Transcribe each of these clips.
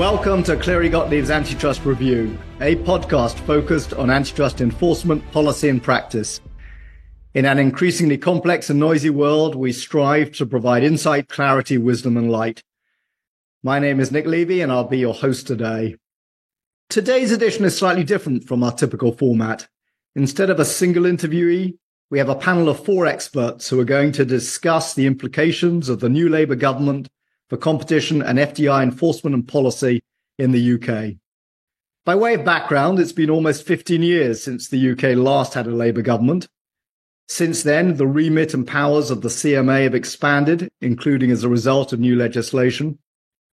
Welcome to Cleary Gottlieb's Antitrust Review, a podcast focused on antitrust enforcement, policy and practice. In an increasingly complex and noisy world, we strive to provide insight, clarity, wisdom and light. My name is Nick Levy and I'll be your host today. Today's edition is slightly different from our typical format. Instead of a single interviewee, we have a panel of 4 experts who are going to discuss the implications of the new Labour government for competition and FDI enforcement and policy in the UK. By way of background, it's been almost 15 years since the UK last had a Labour government. Since then, the remit and powers of the CMA have expanded, including as a result of new legislation.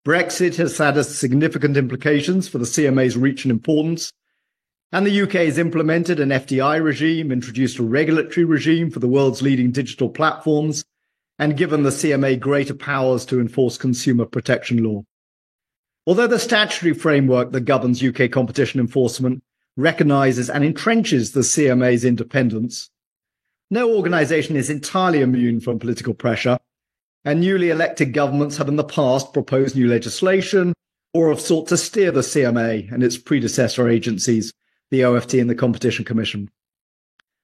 Brexit has had significant implications for the CMA's reach and importance. And the UK has implemented an FDI regime, introduced a regulatory regime for the world's leading digital platforms, and given the CMA greater powers to enforce consumer protection law. Although the statutory framework that governs UK competition enforcement recognises and entrenches the CMA's independence, no organisation is entirely immune from political pressure, and newly elected governments have in the past proposed new legislation or have sought to steer the CMA and its predecessor agencies, the OFT and the Competition Commission.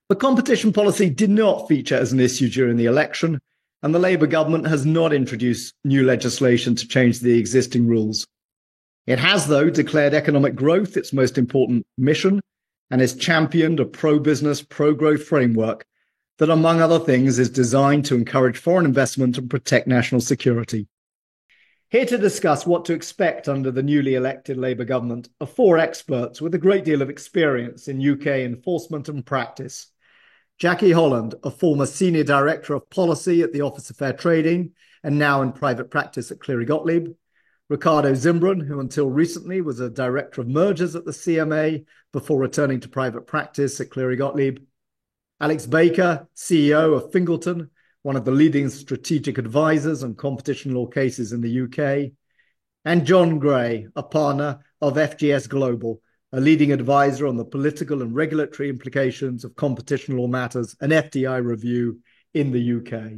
But competition policy did not feature as an issue during the election, and the Labour government has not introduced new legislation to change the existing rules. It has, though, declared economic growth its most important mission and has championed a pro-business, pro-growth framework that, among other things, is designed to encourage foreign investment and protect national security. Here to discuss what to expect under the newly elected Labour government are 4 experts with a great deal of experience in UK enforcement and practice. Jackie Holland, a former Senior Director of Policy at the Office of Fair Trading and now in private practice at Cleary Gottlieb. Ricardo Zimbron, who until recently was a Director of Mergers at the CMA before returning to private practice at Cleary Gottlieb. Alex Baker, CEO of Fingleton, one of the leading strategic advisors on competition law cases in the UK. And John Gray, a partner of FGS Global, a leading advisor on the political and regulatory implications of competition law matters and FDI review in the UK.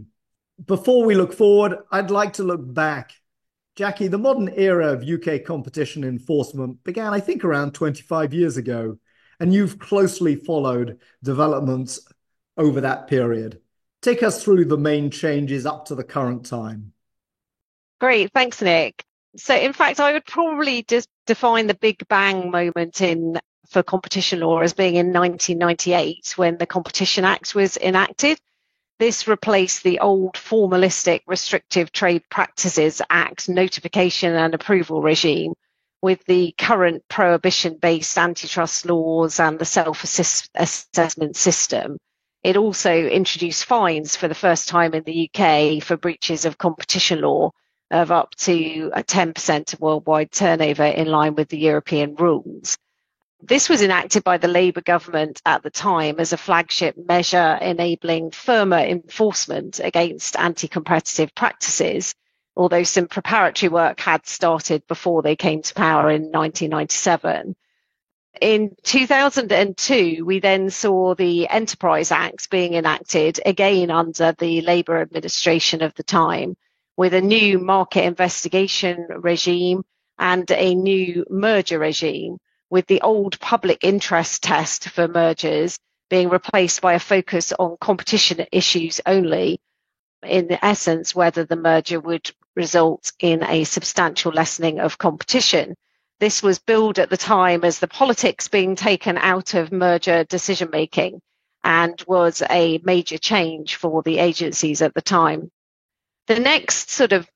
Before we look forward, I'd like to look back. Jackie, the modern era of UK competition enforcement began, I think, around 25 years ago, and you've closely followed developments over that period. Take us through the main changes up to the current time. Great, thanks, Nick. So, in fact, I would probably just define the Big Bang moment for competition law as being in 1998 when the Competition Act was enacted. This replaced the old formalistic Restrictive Trade Practices Act notification and approval regime with the current prohibition-based antitrust laws and the self-assessment system. It also introduced fines for the first time in the UK for breaches of competition law of up to 10% of worldwide turnover in line with the European rules. This was enacted by the Labour government at the time as a flagship measure enabling firmer enforcement against anti-competitive practices, although some preparatory work had started before they came to power in 1997. In 2002, we then saw the Enterprise Act being enacted again under the Labour administration of the time, with a new market investigation regime and a new merger regime, with the old public interest test for mergers being replaced by a focus on competition issues only, in essence, whether the merger would result in a substantial lessening of competition. This was billed at the time as the politics being taken out of merger decision-making and was a major change for the agencies at the time. The next sort of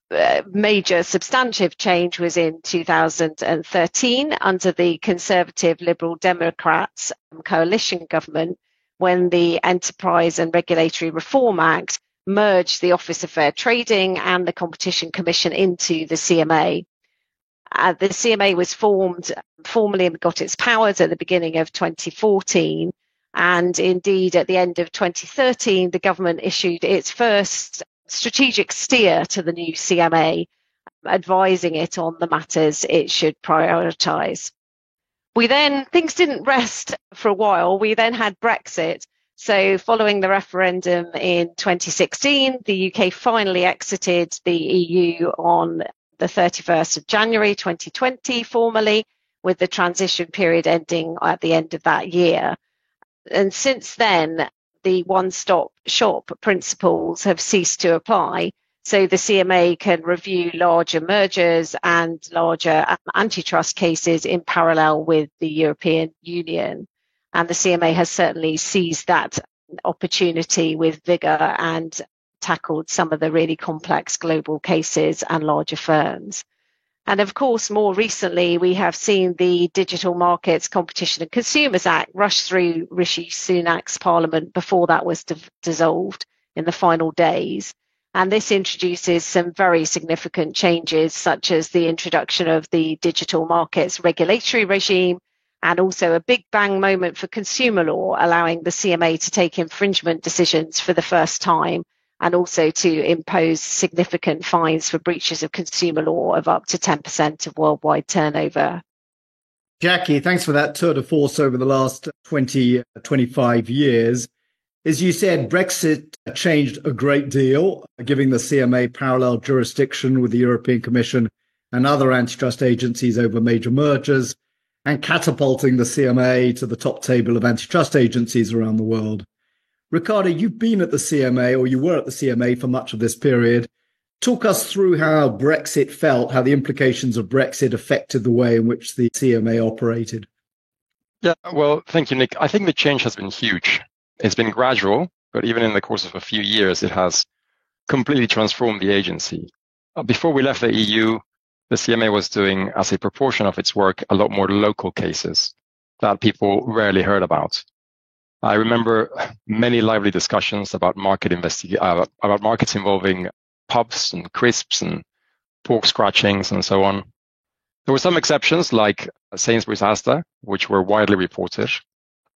major substantive change was in 2013 under the Conservative Liberal Democrats coalition government, when the Enterprise and Regulatory Reform Act merged the Office of Fair Trading and the Competition Commission into the CMA. The CMA was formed formally and got its powers at the beginning of 2014. And indeed, at the end of 2013, the government issued its first strategic steer to the new CMA, advising it on the matters it should prioritise. Things didn't rest for a while. We then had Brexit. So following the referendum in 2016, the UK finally exited the EU on the 31st of January 2020 formally, with the transition period ending at the end of that year. And since then, the one-stop shop principles have ceased to apply. So the CMA can review larger mergers and larger antitrust cases in parallel with the European Union. And the CMA has certainly seized that opportunity with vigor and tackled some of the really complex global cases and larger firms. And of course, more recently, we have seen the Digital Markets Competition and Consumers Act rush through Rishi Sunak's parliament before that was dissolved in the final days. And this introduces some very significant changes, such as the introduction of the digital markets regulatory regime, and also a big bang moment for consumer law, allowing the CMA to take infringement decisions for the first time, and also to impose significant fines for breaches of consumer law of up to 10% of worldwide turnover. Jackie, thanks for that tour de force over the last 25 years. As you said, Brexit changed a great deal, giving the CMA parallel jurisdiction with the European Commission and other antitrust agencies over major mergers, and catapulting the CMA to the top table of antitrust agencies around the world. Ricardo, you've been at the CMA, or you were at the CMA for much of this period. Talk us through how Brexit felt, how the implications of Brexit affected the way in which the CMA operated. Yeah, well, thank you, Nick. I think the change has been huge. It's been gradual, but even in the course of a few years, it has completely transformed the agency. Before we left the EU, the CMA was doing, as a proportion of its work, a lot more local cases that people rarely heard about. I remember many lively discussions about about markets involving pubs and crisps and pork scratchings and so on. There were some exceptions like Sainsbury's Asda, which were widely reported.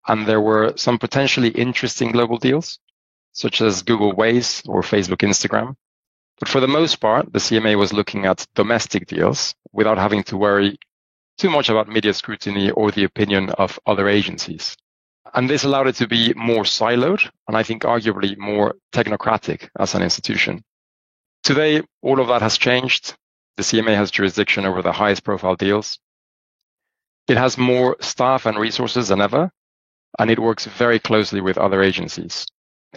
And there were some potentially interesting global deals, such as Google Waze or Facebook Instagram. But for the most part, the CMA was looking at domestic deals without having to worry too much about media scrutiny or the opinion of other agencies. And this allowed it to be more siloed and I think arguably more technocratic as an institution. Today, all of that has changed. The CMA has jurisdiction over the highest profile deals. It has more staff and resources than ever, and it works very closely with other agencies.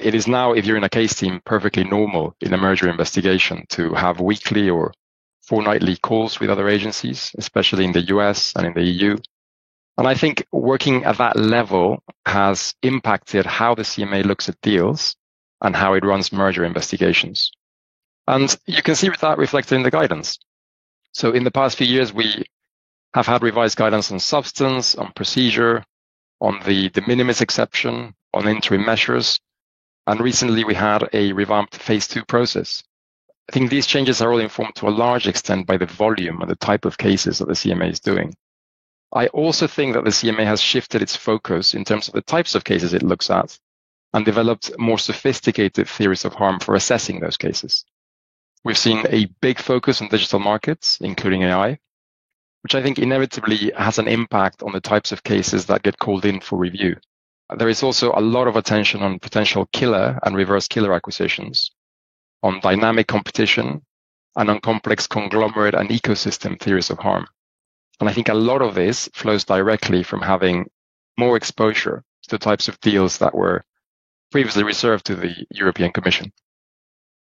It is now, if you're in a case team, perfectly normal in a merger investigation to have weekly or fortnightly calls with other agencies, especially in the US and in the EU. And I think working at that level has impacted how the CMA looks at deals and how it runs merger investigations. And you can see that reflected in the guidance. So in the past few years, we have had revised guidance on substance, on procedure, on the de minimis exception, on interim measures. And recently we had a revamped phase 2 process. I think these changes are all informed to a large extent by the volume and the type of cases that the CMA is doing. I also think that the CMA has shifted its focus in terms of the types of cases it looks at and developed more sophisticated theories of harm for assessing those cases. We've seen a big focus on digital markets, including AI, which I think inevitably has an impact on the types of cases that get called in for review. There is also a lot of attention on potential killer and reverse killer acquisitions, on dynamic competition, and on complex conglomerate and ecosystem theories of harm. And I think a lot of this flows directly from having more exposure to the types of deals that were previously reserved to the European Commission.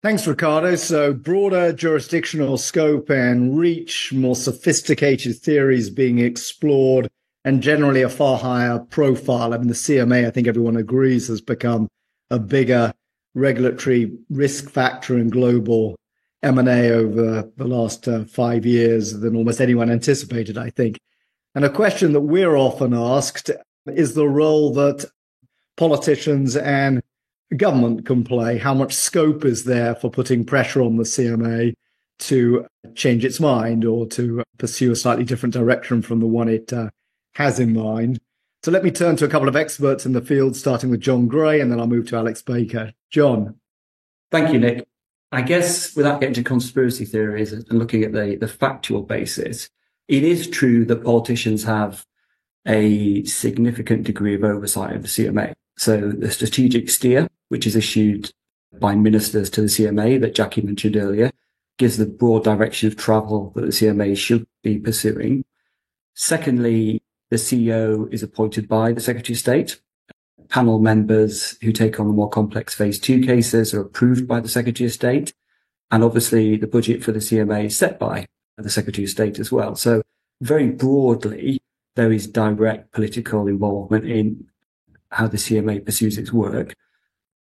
Thanks, Ricardo. So broader jurisdictional scope and reach, more sophisticated theories being explored, and generally a far higher profile. I mean, the CMA, I think everyone agrees, has become a bigger regulatory risk factor in global M&A over the last 5 years than almost anyone anticipated, I think. And a question that we're often asked is the role that politicians and government can play. How much scope is there for putting pressure on the CMA to change its mind or to pursue a slightly different direction from the one it has in mind? So let me turn to a couple of experts in the field, starting with John Gray, and then I'll move to Alex Baker. John. Thank you, Nick. I guess without getting to conspiracy theories and looking at the factual basis, it is true that politicians have a significant degree of oversight of the CMA. So the strategic steer, which is issued by ministers to the CMA that Jackie mentioned earlier, gives the broad direction of travel that the CMA should be pursuing. Secondly, the CEO is appointed by the Secretary of State. Panel members who take on the more complex phase 2 cases are approved by the Secretary of State. And obviously the budget for the CMA is set by the Secretary of State as well. So very broadly, there is direct political involvement in how the CMA pursues its work.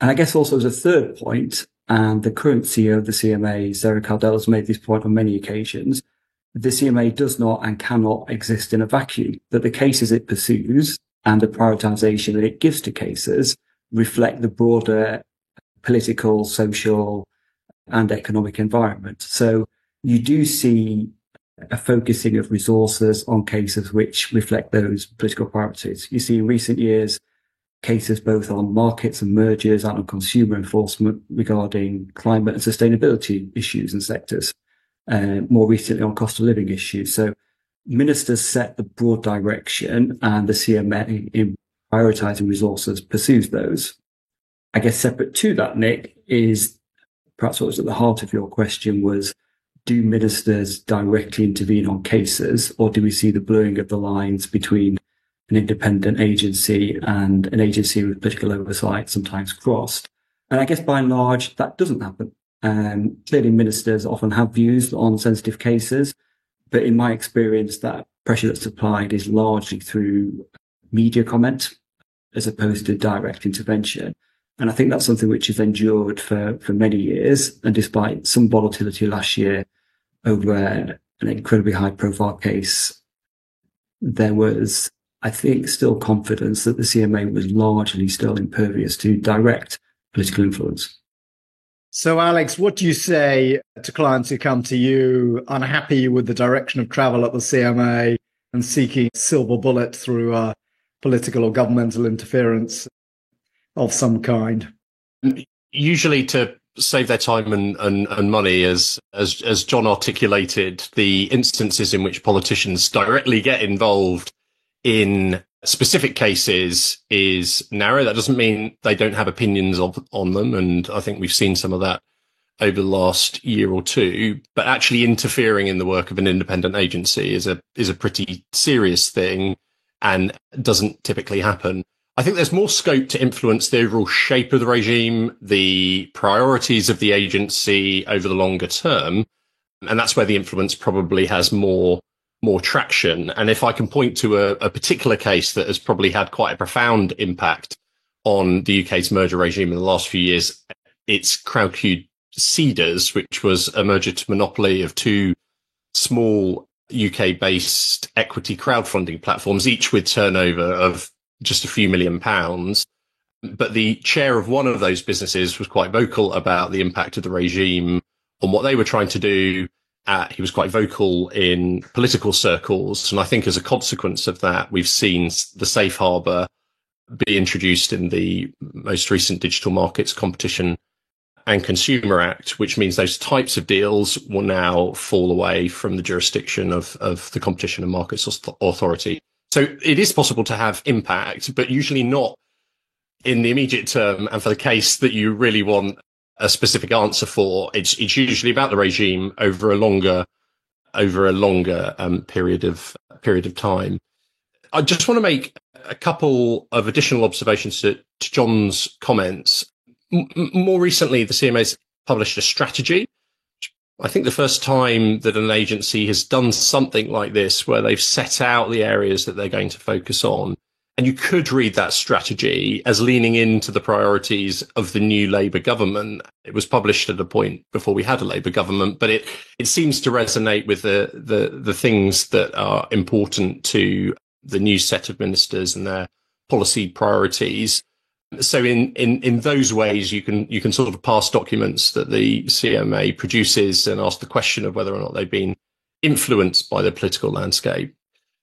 And I guess also as a third point, and the current CEO of the CMA, Sarah Cardell, has made this point on many occasions, the CMA does not and cannot exist in a vacuum, that the cases it pursues and the prioritization that it gives to cases reflect the broader political, social, and economic environment. So you do see a focusing of resources on cases which reflect those political priorities. You see in recent years, cases both on markets and mergers and on consumer enforcement regarding climate and sustainability issues and sectors, more recently on cost of living issues. So ministers set the broad direction and the CMA in prioritising resources pursues those. I guess separate to that, Nick, is perhaps what was at the heart of your question was, do ministers directly intervene on cases, or do we see the blurring of the lines between an independent agency and an agency with political oversight sometimes crossed? And I guess by and large, that doesn't happen. Clearly ministers often have views on sensitive cases, but in my experience, that pressure that's applied is largely through media comment as opposed to direct intervention. And I think that's something which has endured for many years. And despite some volatility last year over an incredibly high profile case, there was, I think, still confidence that the CMA was largely still impervious to direct political influence. So, Alex, what do you say to clients who come to you unhappy with the direction of travel at the CMA and seeking a silver bullet through political or governmental interference of some kind? Usually to save their time and money, as John articulated, the instances in which politicians directly get involved in specific cases is narrow. That doesn't mean they don't have opinions on them. And I think we've seen some of that over the last year or two, but actually interfering in the work of an independent agency is a pretty serious thing and doesn't typically happen. I think there's more scope to influence the overall shape of the regime, the priorities of the agency over the longer term. And that's where the influence probably has more traction. And if I can point to a particular case that has probably had quite a profound impact on the UK's merger regime in the last few years, it's Crowdcube Cedars, which was a merger to monopoly of two small UK-based equity crowdfunding platforms, each with turnover of just a few £1 million. But the chair of one of those businesses was quite vocal about the impact of the regime on what they were trying to do. He was quite vocal in political circles. And I think as a consequence of that, we've seen the safe harbour be introduced in the most recent Digital Markets Competition and Consumer Act, which means those types of deals will now fall away from the jurisdiction of the Competition and Markets Authority. So it is possible to have impact, but usually not in the immediate term. And for the case that you really want a specific answer for, it's usually about the regime over a longer period of time. I just want to make a couple of additional observations to John's comments. More recently, the CMA's published a strategy. I think the first time that an agency has done something like this, where they've set out the areas that they're going to focus on. And you could read that strategy as leaning into the priorities of the new Labour government. It was published at a point before we had a Labour government, but it seems to resonate with the things that are important to the new set of ministers and their policy priorities. So in those ways, you can sort of pass documents that the CMA produces and ask the question of whether or not they've been influenced by the political landscape.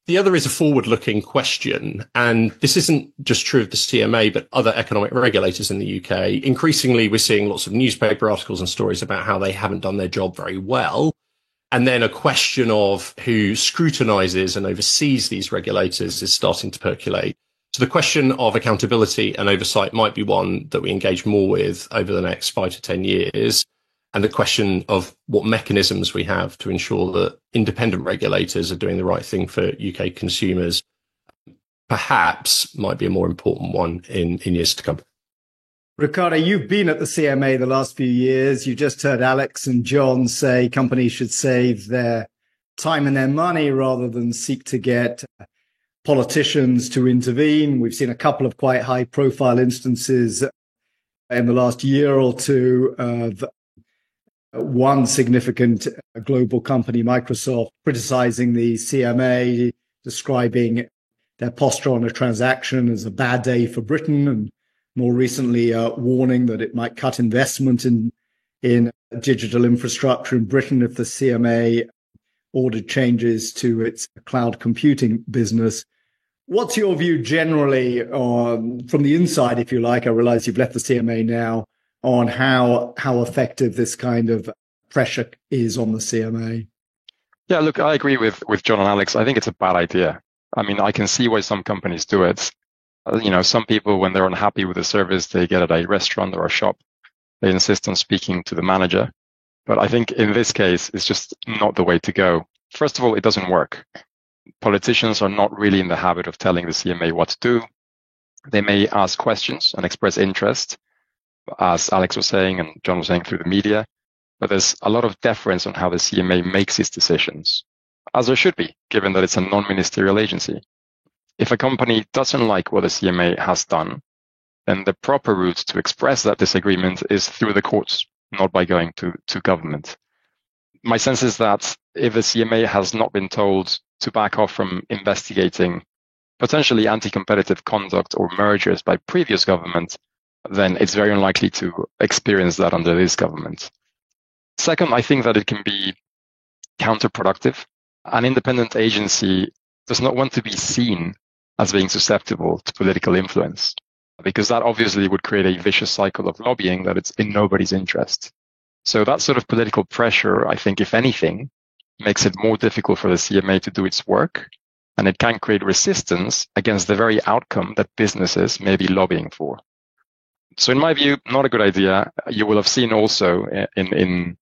The other is a forward-looking question, and this isn't just true of the CMA, but other economic regulators in the UK. Increasingly, we're seeing lots of newspaper articles and stories about how they haven't done their job very well. And then a question of who scrutinises and oversees these regulators is starting to percolate. So the question of accountability and oversight might be one that we engage more with over the next 5 to 10 years. and the question of what mechanisms we have to ensure that independent regulators are doing the right thing for UK consumers perhaps might be a more important one in years to come. Ricardo, you've been at the CMA the last few years. You just heard Alex and John say companies should save their time and their money rather than seek to get politicians to intervene. We've seen a couple of quite high-profile instances in the last year or two of one significant global company, Microsoft, criticizing the CMA, describing their posture on a transaction as a bad day for Britain, and more recently warning that it might cut investment in digital infrastructure in Britain if the CMA ordered changes to its cloud computing business. What's your view generally from the inside, if you like? I realize you've left the CMA now, on how effective this kind of pressure is on the CMA. Yeah, look, I agree with John and Alex. I think it's a bad idea. I mean, I can see why some companies do it. Some people, when they're unhappy with the service they get at a restaurant or a shop, they insist on speaking to the manager. But I think in this case, it's just not the way to go. First of all, it doesn't work. Politicians are not really in the habit of telling the CMA what to do. They may ask questions and express interest, as Alex was saying and John was saying, through the media. But there's a lot of deference on how the CMA makes its decisions, as there should be, given that it's a non-ministerial agency. If a company doesn't like what the CMA has done, then the proper route to express that disagreement is through the courts, not by going to government. My sense is that if the CMA has not been told to back off from investigating potentially anti-competitive conduct or mergers by previous government, then it's very unlikely to experience that under this government. Second, I think that it can be counterproductive. An independent agency does not want to be seen as being susceptible to political influence, because that obviously would create a vicious cycle of lobbying that it's in nobody's interest. So that sort of political pressure, I think, if anything, makes it more difficult for the CMA to do its work, and it can create resistance against the very outcome that businesses may be lobbying for. So in my view, not a good idea. You will have seen also in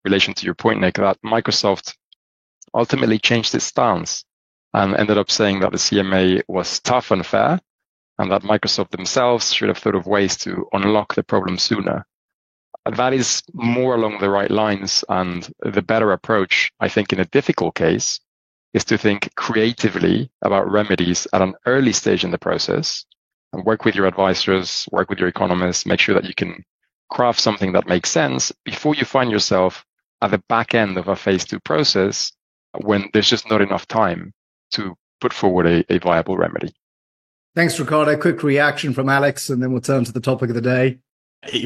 relation to your point, Nick, that Microsoft ultimately changed its stance and ended up saying that the CMA was tough and fair, and that Microsoft themselves should have thought of ways to unlock the problem sooner. That is more along the right lines, and the better approach, I think, in a difficult case, is to think creatively about remedies at an early stage in the process, and work with your advisors, work with your economists, make sure that you can craft something that makes sense before you find yourself at the back end of a phase 2 process when there's just not enough time to put forward a viable remedy. Thanks, Ricardo. Quick reaction from Alex, and then we'll turn to the topic of the day.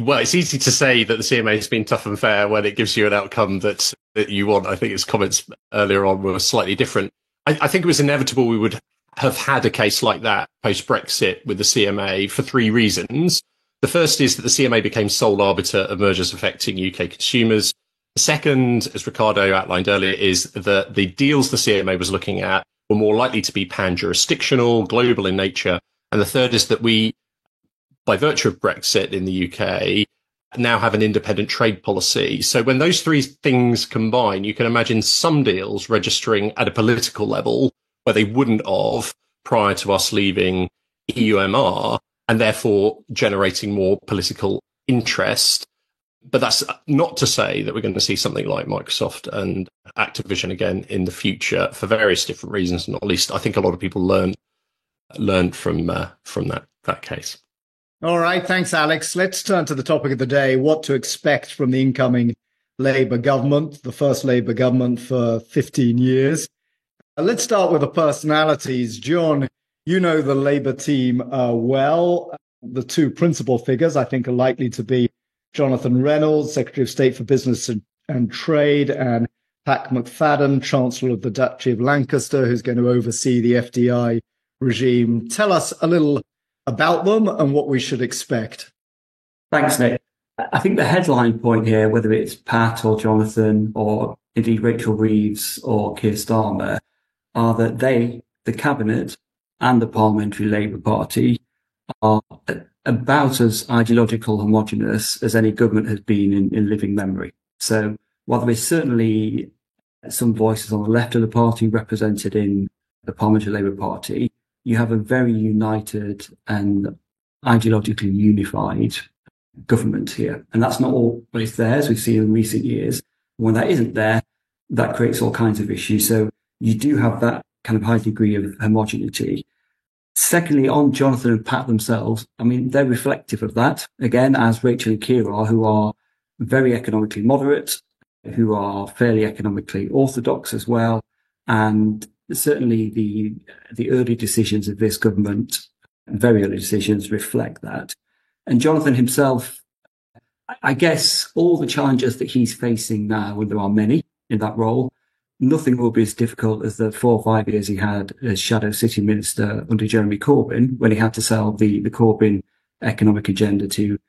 Well, it's easy to say that the CMA has been tough and fair when it gives you an outcome that you want. I think his comments earlier on were slightly different. I think it was inevitable we would have had a case like that post-Brexit with the CMA for 3 reasons. The first is that the CMA became sole arbiter of mergers affecting UK consumers. The second, as Ricardo outlined earlier, is that the deals the CMA was looking at were more likely to be pan-jurisdictional, global in nature. And the third is that we, by virtue of Brexit in the UK, now have an independent trade policy. So when those 3 things combine, you can imagine some deals registering at a political level where they wouldn't have prior to us leaving EUMR, and therefore generating more political interest. But that's not to say that we're going to see something like Microsoft and Activision again in the future for various different reasons. Not least, I think a lot of people learned from that case. All right. Thanks, Alex. Let's turn to the topic of the day, what to expect from the incoming Labour government, the first Labour government for 15 years. Let's start with the personalities. John, you know the Labour team well. The 2 principal figures, I think, are likely to be Jonathan Reynolds, Secretary of State for Business and Trade, and Pat McFadden, Chancellor of the Duchy of Lancaster, who's going to oversee the FDI regime. Tell us a little about them and what we should expect. Thanks, Nick. I think the headline point here, whether it's Pat or Jonathan or indeed Rachel Reeves or Keir Starmer, are that they, the Cabinet and the Parliamentary Labour Party, are about as ideological homogenous as any government has been in living memory. So while there is certainly some voices on the left of the party represented in the Parliamentary Labour Party, you have a very united and ideologically unified government here. And that's not always there, as we've seen in recent years. When that isn't there, that creates all kinds of issues. So you do have that kind of high degree of homogeneity. Secondly, on Jonathan and Pat themselves, I mean, they're reflective of that, again, as Rachel and Keir are, who are very economically moderate, who are fairly economically orthodox as well. And certainly the early decisions of this government, very early decisions, reflect that. And Jonathan himself, I guess all the challenges that he's facing now, and there are many in that role, nothing will be as difficult as the 4 or 5 years he had as Shadow City Minister under Jeremy Corbyn, when he had to sell the Corbyn economic agenda to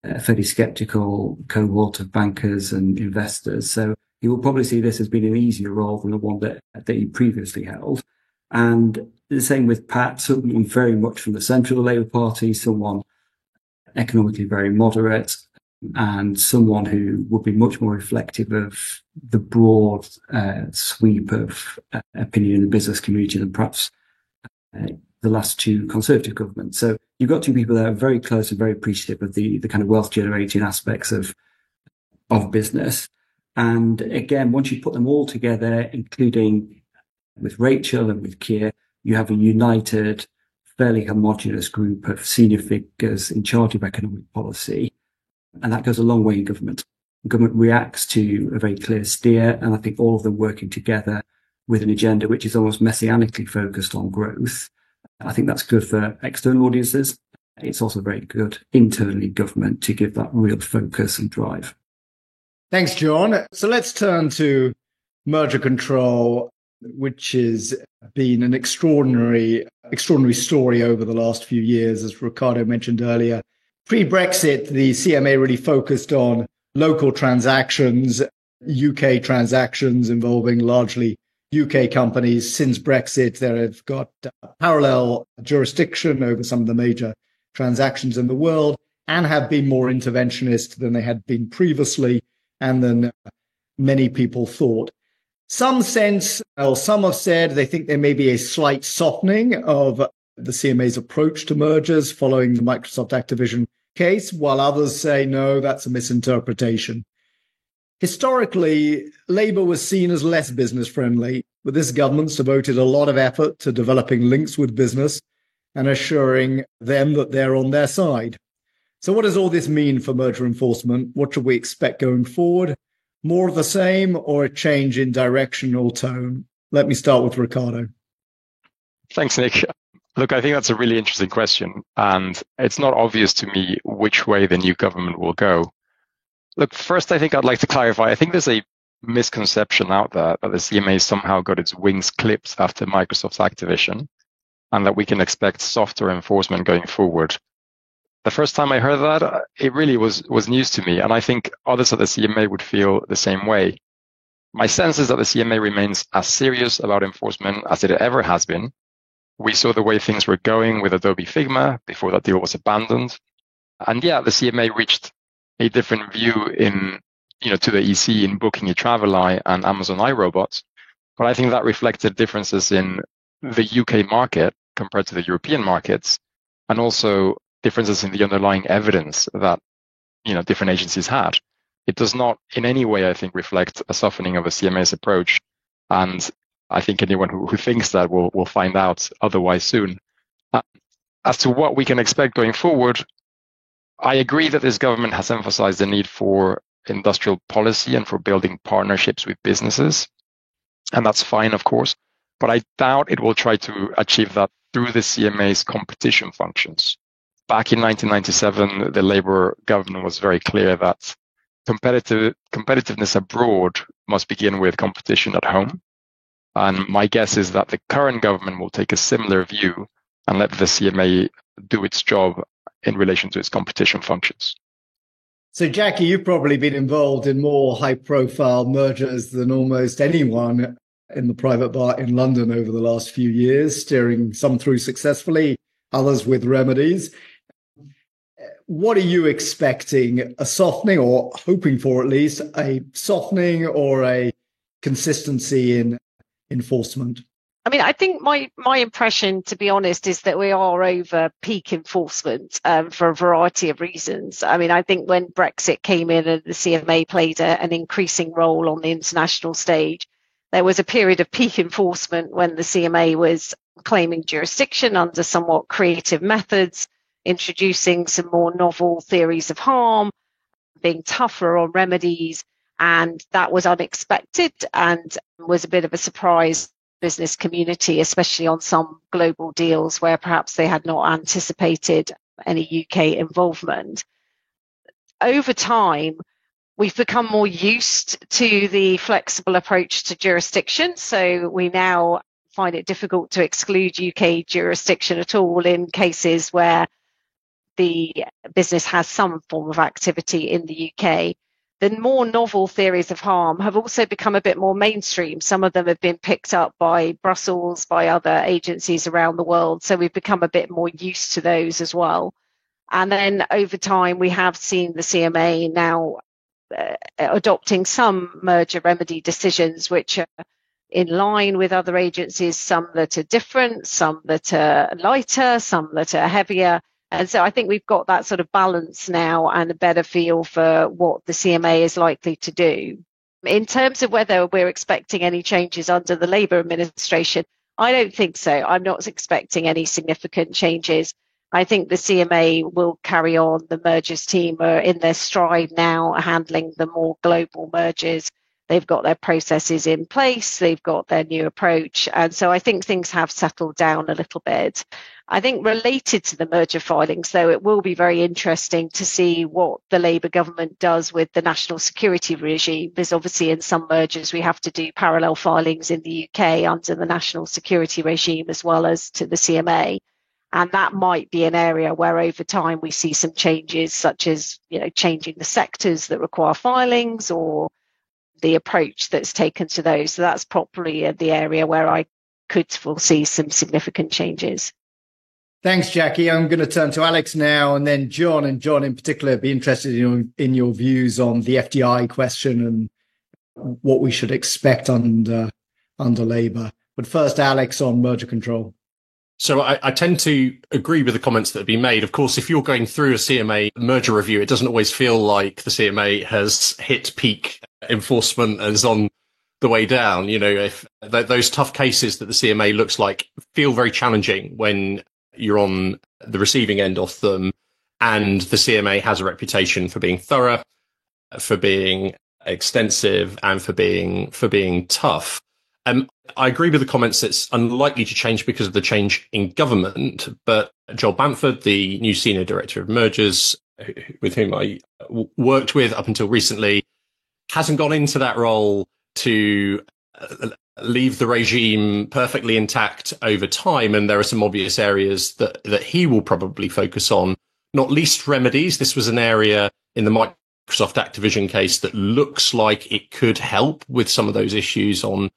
a fairly sceptical cohort of bankers and investors. So he will probably see this as being an easier role than the one that he previously held. And the same with Pat, someone very much from the centre of the Labour Party, someone economically very moderate, and someone who would be much more reflective of the broad sweep of opinion in the business community than perhaps the last two Conservative governments. So you've got two people that are very close and very appreciative of the kind of wealth generating aspects of business. And again, once you put them all together, including with Rachel and with Keir, you have a united, fairly homogenous group of senior figures in charge of economic policy. And that goes a long way in government. Government reacts to a very clear steer, and I think all of them working together with an agenda which is almost messianically focused on growth. I think that's good for external audiences. It's also very good internally government to give that real focus and drive. Thanks, John. So let's turn to merger control, which has been an extraordinary story over the last few years, as Ricardo mentioned earlier. Pre-Brexit, the CMA really focused on local transactions, UK transactions involving largely UK companies. Since Brexit, they've got parallel jurisdiction over some of the major transactions in the world and have been more interventionist than they had been previously and than many people thought. Some have said they think there may be a slight softening of the CMA's approach to mergers following the Microsoft Activision case, while others say, no, that's a misinterpretation. Historically, Labour was seen as less business-friendly, but this government's devoted a lot of effort to developing links with business and assuring them that they're on their side. So what does all this mean for merger enforcement? What should we expect going forward? More of the same or a change in direction or tone? Let me start with Ricardo. Thanks, Nick. Look, I think that's a really interesting question, and it's not obvious to me which way the new government will go. Look, first, I think I'd like to clarify. I think there's a misconception out there that the CMA somehow got its wings clipped after Microsoft's Activision, and that we can expect softer enforcement going forward. The first time I heard that, it really was news to me, and I think others at the CMA would feel the same way. My sense is that the CMA remains as serious about enforcement as it ever has been. We saw the way things were going with Adobe Figma before that deal was abandoned. And yeah, the CMA reached a different view to the EC in Booking Traveleye and Amazon iRobot. But I think that reflected differences in the UK market compared to the European markets, and also differences in the underlying evidence that, different agencies had. It does not in any way, I think, reflect a softening of the CMA's approach. And I think anyone who thinks that will find out otherwise soon. As to what we can expect going forward, I agree that this government has emphasized the need for industrial policy and for building partnerships with businesses. And that's fine, of course. But I doubt it will try to achieve that through the CMA's competition functions. Back in 1997, the Labour government was very clear that competitiveness abroad must begin with competition at home. And my guess is that the current government will take a similar view and let the CMA do its job in relation to its competition functions. So, Jackie, you've probably been involved in more high-profile mergers than almost anyone in the private bar in London over the last few years, steering some through successfully, others with remedies. what are you expecting? A softening, or hoping for at least a softening, or a consistency in enforcement? I mean, I think my impression, to be honest, is that we are over peak enforcement for a variety of reasons. I mean, I think when Brexit came in and the CMA played an increasing role on the international stage, there was a period of peak enforcement when the CMA was claiming jurisdiction under somewhat creative methods, introducing some more novel theories of harm, being tougher on remedies. And that was unexpected and was a bit of a surprise business community, especially on some global deals where perhaps they had not anticipated any UK involvement. Over time, we've become more used to the flexible approach to jurisdiction. So we now find it difficult to exclude UK jurisdiction at all in cases where the business has some form of activity in the UK. The more novel theories of harm have also become a bit more mainstream. Some of them have been picked up by Brussels, by other agencies around the world. So we've become a bit more used to those as well. And then over time, we have seen the CMA now adopting some merger remedy decisions, which are in line with other agencies, some that are different, some that are lighter, some that are heavier. And so I think we've got that sort of balance now and a better feel for what the CMA is likely to do. In terms of whether we're expecting any changes under the Labour administration, I don't think so. I'm not expecting any significant changes. I think the CMA will carry on. The mergers team are in their stride now, handling the more global mergers. They've got their processes in place. They've got their new approach. And so I think things have settled down a little bit. I think related to the merger filings, though, it will be very interesting to see what the Labour government does with the national security regime, because obviously in some mergers we have to do parallel filings in the UK under the national security regime as well as to the CMA. And that might be an area where over time we see some changes, such as, changing the sectors that require filings or the approach that's taken to those. So that's probably the area where I could foresee some significant changes. Thanks, Jackie. I'm going to turn to Alex now, and then John. And John, in particular, be interested in your views on the FDI question and what we should expect under Labour. But first, Alex, on merger control. So I tend to agree with the comments that have been made. Of course, if you're going through a CMA merger review, it doesn't always feel like the CMA has hit peak enforcement and is on the way down. If those tough cases that the CMA looks like feel very challenging when you're on the receiving end of them, and the CMA has a reputation for being thorough, for being extensive, and for being tough. I agree with the comments that it's unlikely to change because of the change in government, but Joel Bamford, the new senior director of mergers, with whom I worked with up until recently, hasn't gone into that role to leave the regime perfectly intact over time. And there are some obvious areas that he will probably focus on, not least remedies. This was an area in the Microsoft Activision case that looks like it could help with some of those issues on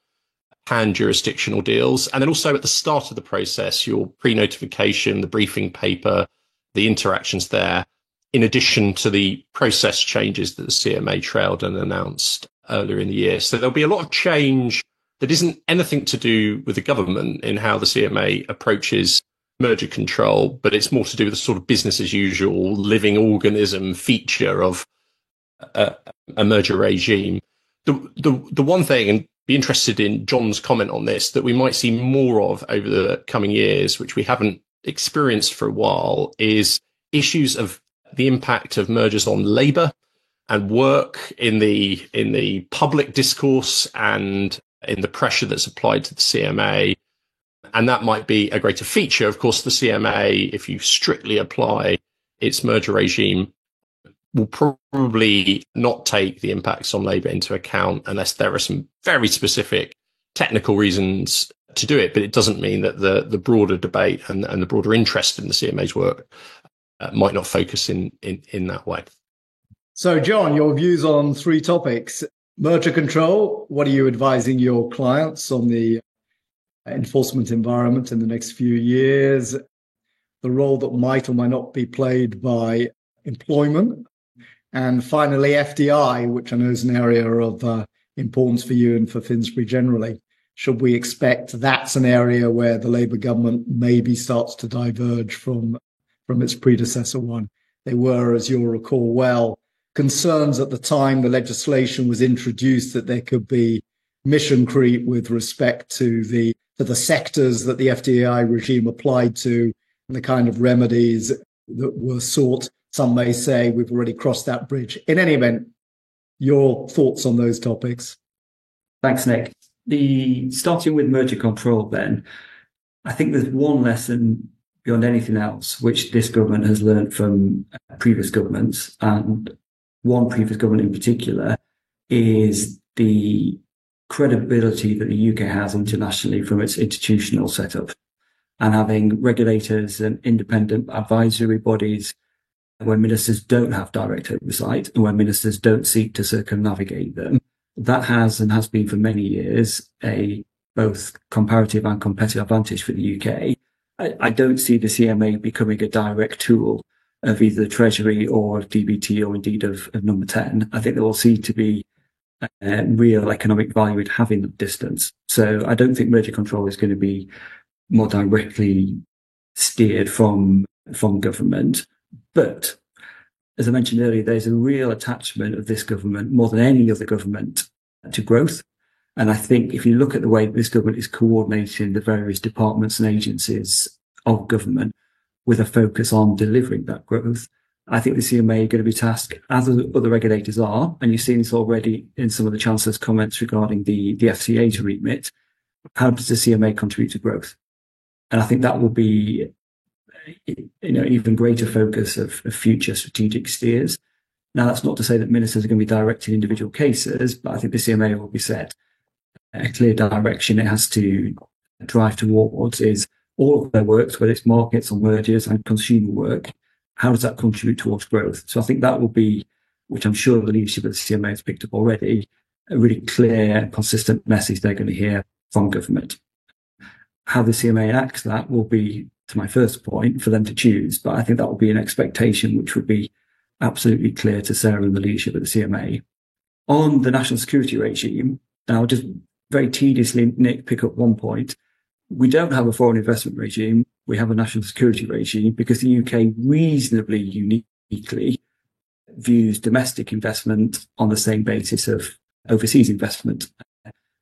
pan-jurisdictional deals. And then also at the start of the process, your pre-notification, the briefing paper, the interactions there, in addition to the process changes that the CMA trailed and announced earlier in the year. So there'll be a lot of change that isn't anything to do with the government in how the CMA approaches merger control, but it's more to do with the sort of business as usual, living organism feature of a merger regime. The one thing, and be interested in John's comment on this, that we might see more of over the coming years, which we haven't experienced for a while, is issues of the impact of mergers on labour and work in the public discourse and in the pressure that's applied to the CMA. And that might be a greater feature. Of course, the CMA, if you strictly apply its merger regime, will probably not take the impacts on labour into account unless there are some very specific technical reasons to do it. But it doesn't mean that the broader debate and the broader interest in the CMA's work might not focus in that way. So, John, your views on three topics. Merger control, what are you advising your clients on the enforcement environment in the next few years? The role that might or might not be played by employment. And finally, FDI, which I know is an area of importance for you and for Finsbury generally. Should we expect that's an area where the Labour government maybe starts to diverge from its predecessor one? They were, as you'll recall well, concerns at the time the legislation was introduced that there could be mission creep with respect to the sectors that the FDI regime applied to and the kind of remedies that were sought. Some may say we've already crossed that bridge. In any event, your thoughts on those topics? Thanks, Nick. Starting with merger control then, I think there's one lesson beyond anything else which this government has learned from previous governments, and one previous government in particular, is the credibility that the UK has internationally from its institutional setup, and having regulators and independent advisory bodies when ministers don't have direct oversight and when ministers don't seek to circumnavigate them. That has and has been for many years a both comparative and competitive advantage for the UK. I don't see the CMA becoming a direct tool of either the Treasury or of DBT or indeed of Number 10. I think there will see to be real economic value in having that distance. So I don't think merger control is going to be more directly steered from government. But as I mentioned earlier, there's a real attachment of this government, more than any other government, to growth. And I think if you look at the way this government is coordinating the various departments and agencies of government with a focus on delivering that growth, I think the CMA are going to be tasked, as other regulators are, and you've seen this already in some of the Chancellor's comments regarding the FCA's remit, how does the CMA contribute to growth? And I think that will be even greater focus of future strategic steers. Now, that's not to say that ministers are going to be directing individual cases, but I think the CMA will be set a clear direction it has to drive towards is all of their works, whether it's markets or mergers and consumer work, how does that contribute towards growth? So I think that will be, which I'm sure the leadership of the CMA has picked up already, a really clear, consistent message they're going to hear from government. How the CMA acts that will be, to my first point, for them to choose. But I think that will be an expectation which would be absolutely clear to Sarah and the leadership of the CMA. On the national security regime, and I'll just very tediously, Nick, pick up one point. We don't have a foreign investment regime. We have a national security regime because the UK reasonably uniquely views domestic investment on the same basis of overseas investment.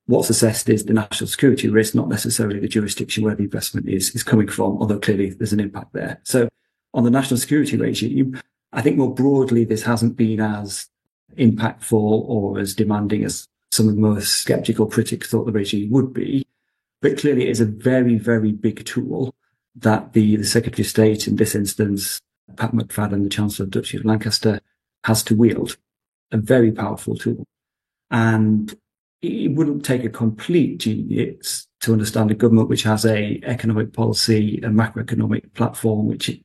What's assessed is the national security risk, not necessarily the jurisdiction where the investment is coming from, although clearly there's an impact there. So on the national security regime, I think more broadly, this hasn't been as impactful or as demanding as some of the most sceptical critics thought the regime would be. But clearly it is a very, very big tool that the Secretary of State, in this instance, Pat McFadden, the Chancellor of Duchy of Lancaster, has to wield. A very powerful tool. And it wouldn't take a complete genius to understand a government which has a economic policy, a macroeconomic platform, which is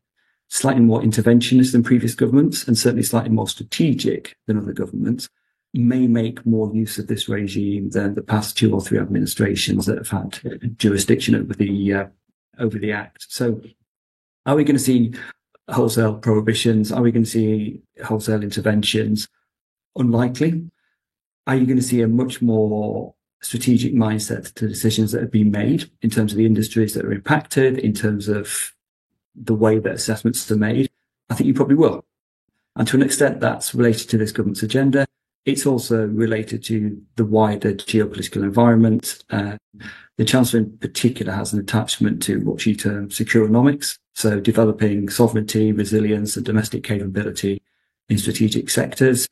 slightly more interventionist than previous governments and certainly slightly more strategic than other governments, may make more use of this regime than the past 2 or 3 administrations that have had jurisdiction over the Act. So are we going to see wholesale prohibitions? Are we going to see wholesale interventions? Unlikely. Are you going to see a much more strategic mindset to decisions that have been made in terms of the industries that are impacted, in terms of the way that assessments are made? I think you probably will. And to an extent, that's related to this government's agenda. It's also related to the wider geopolitical environment. The Chancellor in particular has an attachment to what she terms securonomics, so developing sovereignty, resilience and domestic capability in strategic sectors.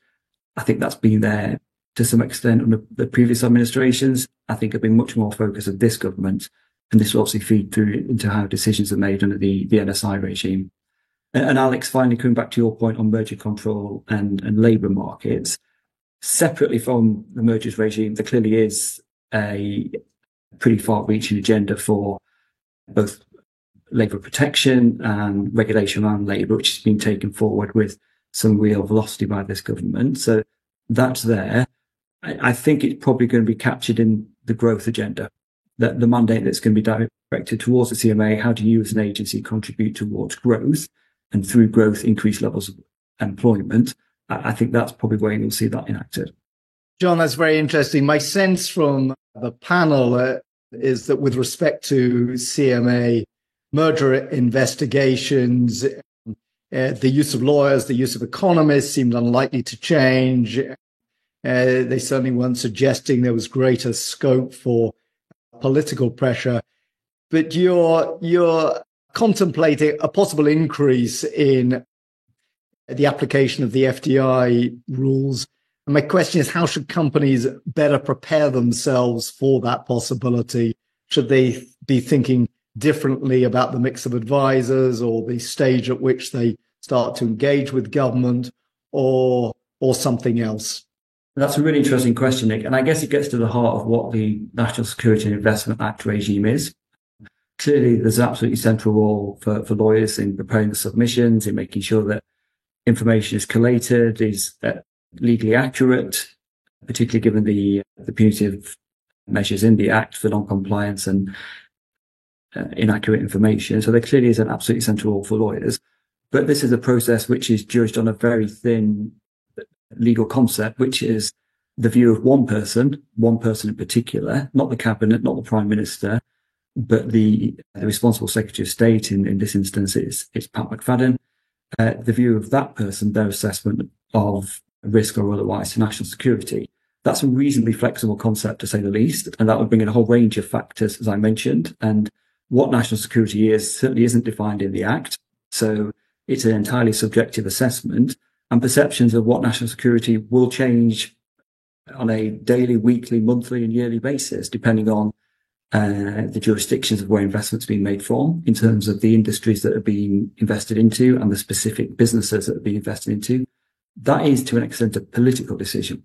I think that's been there to some extent under the previous administrations. I think it'll be much more focus of this government, and this will obviously feed through into how decisions are made under the NSI regime. And Alex, finally coming back to your point on merger control and labour markets, separately from the mergers regime, there clearly is a pretty far-reaching agenda for both labour protection and regulation around labour, which has been taken forward with some real velocity by this government. So that's there. I think it's probably going to be captured in the growth agenda, that the mandate that's going to be directed towards the CMA. How do you as an agency contribute towards growth, and through growth increase levels employment, I think that's probably where you'll see that enacted. John, that's very interesting. My sense from the panel is that with respect to CMA merger investigations, the use of lawyers, the use of economists seemed unlikely to change. They certainly weren't suggesting there was greater scope for political pressure. But you're contemplating a possible increase in the application of the FDI rules. And my question is, how should companies better prepare themselves for that possibility? Should they be thinking differently about the mix of advisors or the stage at which they start to engage with government or something else? That's a really interesting question, Nick. And I guess it gets to the heart of what the National Security and Investment Act regime is. Clearly, there's an absolutely central role for lawyers in preparing the submissions, in making sure that information is collated, is legally accurate, particularly given the punitive measures in the Act for non-compliance and inaccurate information. So there clearly is an absolutely central role for lawyers. But this is a process which is judged on a very thin legal concept, which is the view of one person in particular, not the cabinet, not the prime minister, but the responsible Secretary of State. In this instance, it's Pat McFadden. The view of that person, their assessment of risk or otherwise to national security. That's a reasonably flexible concept, to say the least, and that would bring in a whole range of factors, as I mentioned. And what national security is certainly isn't defined in the Act, so it's an entirely subjective assessment. And perceptions of what national security will change on a daily, weekly, monthly, and yearly basis, depending on the jurisdictions of where investments are being made from, in terms of the industries that are being invested into and the specific businesses that are being invested into. That is, to an extent, a political decision.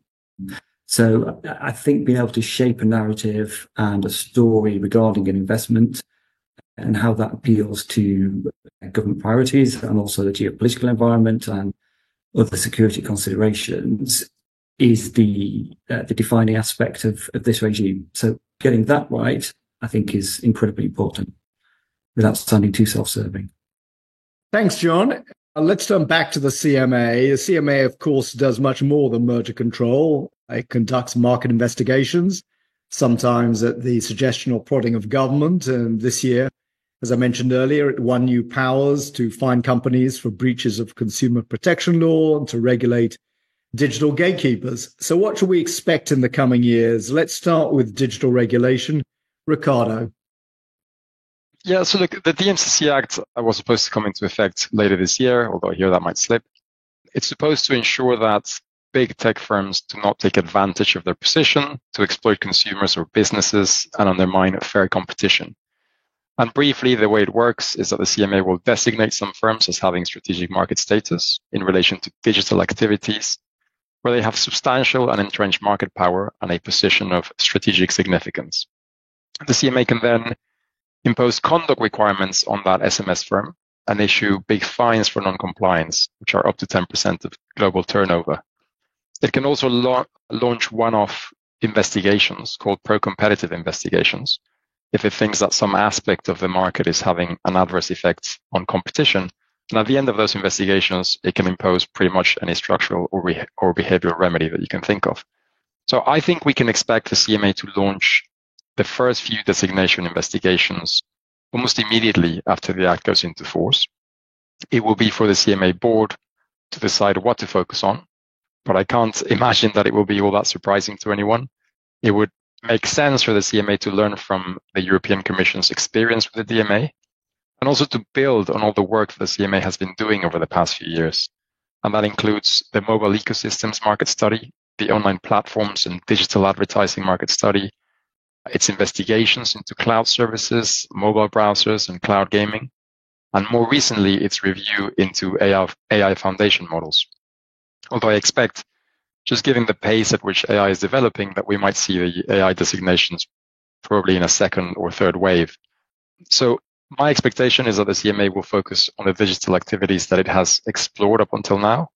So I think being able to shape a narrative and a story regarding an investment and how that appeals to government priorities and also the geopolitical environment and other security considerations is the defining aspect of this regime. So getting that right, I think, is incredibly important without sounding too self-serving. Thanks, John. Let's turn back to the CMA. The CMA, of course, does much more than merger control. It conducts market investigations, sometimes at the suggestion or prodding of government. And this year, as I mentioned earlier, it won new powers to fine companies for breaches of consumer protection law and to regulate digital gatekeepers. So what should we expect in the coming years? Let's start with digital regulation. Ricardo. Yeah, so look, the DMCC Act was supposed to come into effect later this year, although here that might slip. It's supposed to ensure that big tech firms do not take advantage of their position to exploit consumers or businesses and undermine fair competition. And briefly, the way it works is that the CMA will designate some firms as having strategic market status in relation to digital activities where they have substantial and entrenched market power and a position of strategic significance. The CMA can then impose conduct requirements on that SMS firm and issue big fines for non-compliance, which are up to 10% of global turnover. It can also launch one-off investigations called pro-competitive investigations if it thinks that some aspect of the market is having an adverse effect on competition. And at the end of those investigations, it can impose pretty much any structural or behavioral remedy that you can think of. So I think we can expect the CMA to launch the first few designation investigations almost immediately after the Act goes into force. It will be for the CMA board to decide what to focus on, but I can't imagine that it will be all that surprising to anyone. It would make sense for the CMA to learn from the European Commission's experience with the DMA and also to build on all the work that the CMA has been doing over the past few years. And that includes the mobile ecosystems market study, the online platforms and digital advertising market study, its investigations into cloud services, mobile browsers, and cloud gaming, and more recently, its review into AI foundation models. Although I expect, just given the pace at which AI is developing, that we might see the AI designations probably in a second or third wave. So my expectation is that the CMA will focus on the digital activities that it has explored up until now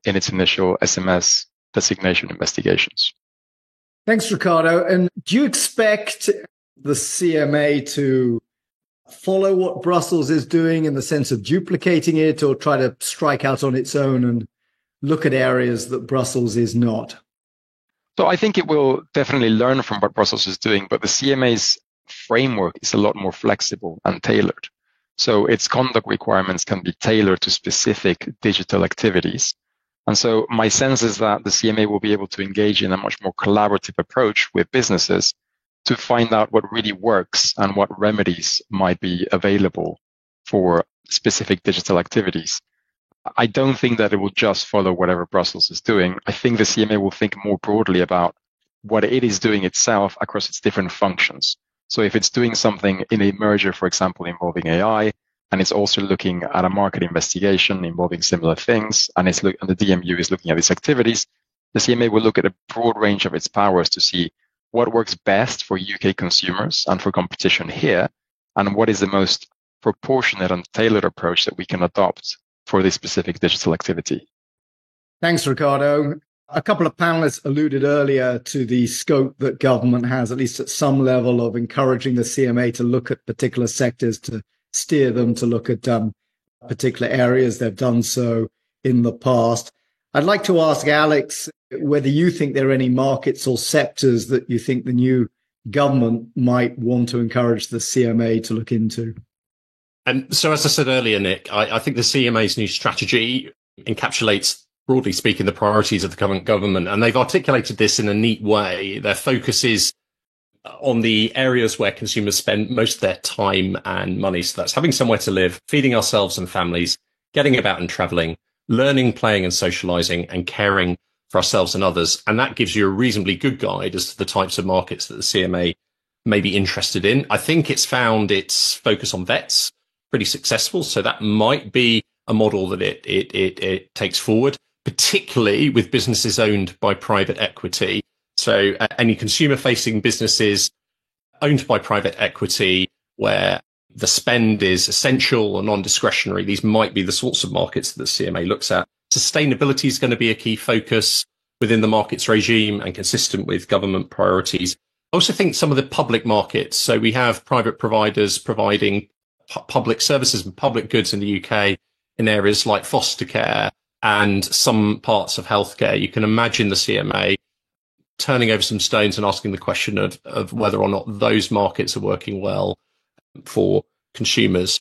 in its initial SMS designation investigations. Thanks, Ricardo. And do you expect the CMA to follow what Brussels is doing in the sense of duplicating it or try to strike out on its own look at areas that Brussels is not? So I think it will definitely learn from what Brussels is doing, but the CMA's framework is a lot more flexible and tailored. So its conduct requirements can be tailored to specific digital activities. And so my sense is that the CMA will be able to engage in a much more collaborative approach with businesses to find out what really works and what remedies might be available for specific digital activities. I don't think that it will just follow whatever Brussels is doing. I think the CMA will think more broadly about what it is doing itself across its different functions. So if it's doing something in a merger, for example, involving AI, and it's also looking at a market investigation involving similar things, and the DMU is looking at these activities, the CMA will look at a broad range of its powers to see what works best for UK consumers and for competition here, and what is the most proportionate and tailored approach that we can adopt for this specific digital activity. Thanks, Ricardo. A couple of panelists alluded earlier to the scope that government has, at least at some level, of encouraging the CMA to look at particular sectors, to steer them to look at particular areas. They've done so in the past. I'd like to ask Alex whether you think there are any markets or sectors that you think the new government might want to encourage the CMA to look into. And so, as I said earlier, Nick, I think the CMA's new strategy encapsulates, broadly speaking, the priorities of the current government. And they've articulated this in a neat way. Their focus is on the areas where consumers spend most of their time and money. So that's having somewhere to live, feeding ourselves and families, getting about and traveling, learning, playing and socializing, and caring for ourselves and others. And that gives you a reasonably good guide as to the types of markets that the CMA may be interested in. I think it's found its focus on vets pretty successful. So that might be a model that it takes forward, particularly with businesses owned by private equity. So any consumer-facing businesses owned by private equity where the spend is essential or non-discretionary, these might be the sorts of markets that the CMA looks at. Sustainability is going to be a key focus within the markets regime and consistent with government priorities. I also think some of the public markets, so we have private providers providing public services and public goods in the UK in areas like foster care and some parts of healthcare. You can imagine the CMA turning over some stones and asking the question of whether or not those markets are working well for consumers.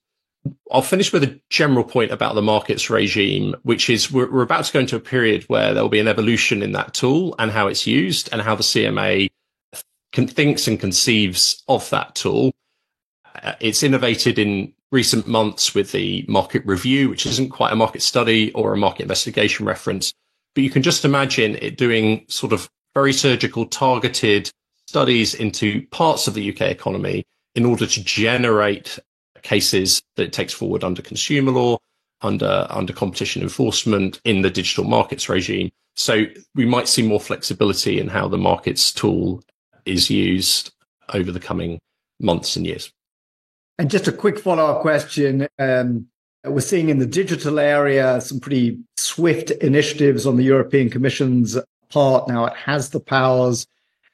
I'll finish with a general point about the markets regime, which is we're about to go into a period where there will be an evolution in that tool and how it's used and how the CMA thinks and conceives of that tool. It's innovated in recent months with the market review, which isn't quite a market study or a market investigation reference, but you can just imagine it doing sort of very surgical, targeted studies into parts of the UK economy in order to generate cases that it takes forward under consumer law, under competition enforcement in the digital markets regime. So we might see more flexibility in how the markets tool is used over the coming months and years. And just a quick follow-up question. We're seeing in the digital area some pretty swift initiatives on the European Commission's part. Now it has the powers.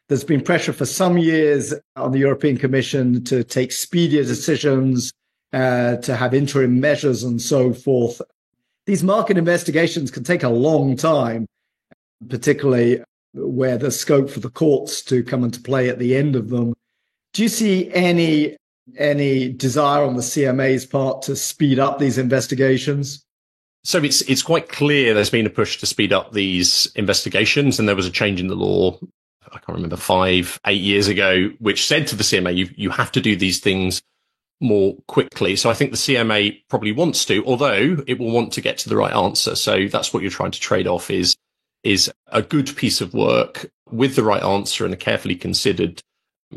There's been pressure for some years on the European Commission to take speedier decisions, to have interim measures and so forth. These market investigations can take a long time, particularly where there's scope for the courts to come into play at the end of them. Do you see any desire on the CMA's part to speed up these investigations? So it's quite clear there's been a push to speed up these investigations, and there was a change in the law, I can't remember, 5-8 years ago, which said to the CMA, you have to do these things more quickly. So I think the CMA probably wants to, although it will want to get to the right answer. So that's what you're trying to trade off is a good piece of work with the right answer and a carefully considered